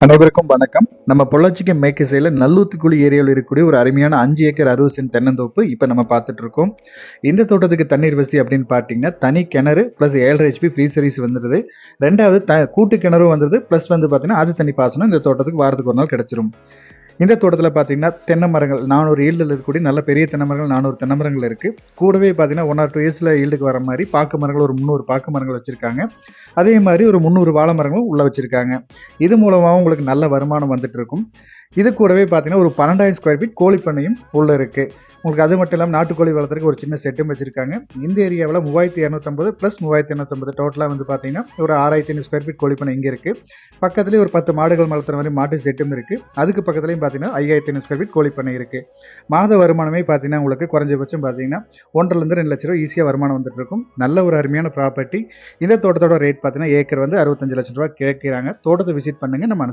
அனைவருக்கும் வணக்கம். நம்ம பொள்ளாச்சிக்கு மேற்கு சைடுல நல்லூத்துக்குழி ஏரியாவில் இருக்கக்கூடிய ஒரு அருமையான 5 ஏக்கர் 60 சென்ட் தென்னந்தோப்பு இப்போ நம்ம பார்த்துட்டு இருக்கோம். இந்த தோட்டத்துக்கு தண்ணீர் வசதி அப்படின்னு பார்த்தீங்கன்னா, தனி கிணறு ப்ளஸ் 7.5 HP ஃப்ரீ சர்வீஸ் வந்துருது. 2வது கூட்டு கிணறும் வந்துருது. ப்ளஸ் வந்து பார்த்தீங்கன்னா, ஆத்து தண்ணி பாசனம் இந்த தோட்டத்துக்கு வாரத்துக்கு ஒரு நாள் கிடைச்சிரும். இந்த தோட்டத்தில் பார்த்தீங்கன்னா, தென்னை மரங்கள் 400 ஈல்டில் இருக்கக்கூடிய நல்ல பெரிய தென்னை மரங்கள் 400 தென்னை மரங்கள் இருக்குது. கூடவே பார்த்தீங்கன்னா 1 ஆர் 2 இயர்ஸில் ஈல்டுக்கு வர மாதிரி பாக்கு மரங்கள் ஒரு 300 பாக்கு மரங்கள் வச்சுருக்காங்க. அதே மாதிரி ஒரு 300 வாழை மரங்களும் உள்ளே வச்சுருக்காங்க. இது மூலமாக உங்களுக்கு நல்ல வருமானம் வந்துட்டு இருக்கும். இது கூடவே பார்த்தீங்கன்னா ஒரு 12,000 ஸ்கொயர் ஃபீட் கோழிப்பண்ணையும் உள்ளே இருக்குது. உங்களுக்கு அது மட்டும் இல்லாமல் நாட்டுக்கோழி வளர்த்துறதுக்கு ஒரு சின்ன செட்டும் வச்சுருக்காங்க. இந்த ஏரியாவில் 3,250 ப்ளஸ் 3,250 டோட்டலாக வந்து பார்த்தீங்கன்னா ஒரு 6,500 ஸ்கொயர் ஃபீட் கோழிப்பண்ணை இங்கே இருக்குது. பக்கத்துலேயே ஒரு 10 மாடுகள் வளர்த்துற மாதிரி மாட்டு செட்டும் இருக்குது. அதுக்கு பக்கத்துலேயும் பார்த்தீங்கன்னா 5,500 ஸ்கொயர் ஃபீட் கோழிப்பண்ணை இருக்குது. மாத வருமானமே பார்த்தீங்கன்னா உங்களுக்கு குறைஞ்சபட்சம் பார்த்தீங்கன்னா 1,5 2 லட்ச ரூபா ஈஸியாக வருமானம் வந்துட்டு இருக்கும். நல்ல ஒரு அருமையான ப்ராப்பர்ட்டி. இந்த தோட்டத்தோட ரேட் பார்த்தீங்கன்னா ஏக்கர் வந்து 65 லட்சம் ரூபா கேட்குறாங்க. தோட்டத்தை விசிட் பண்ணுங்கள். நம்ம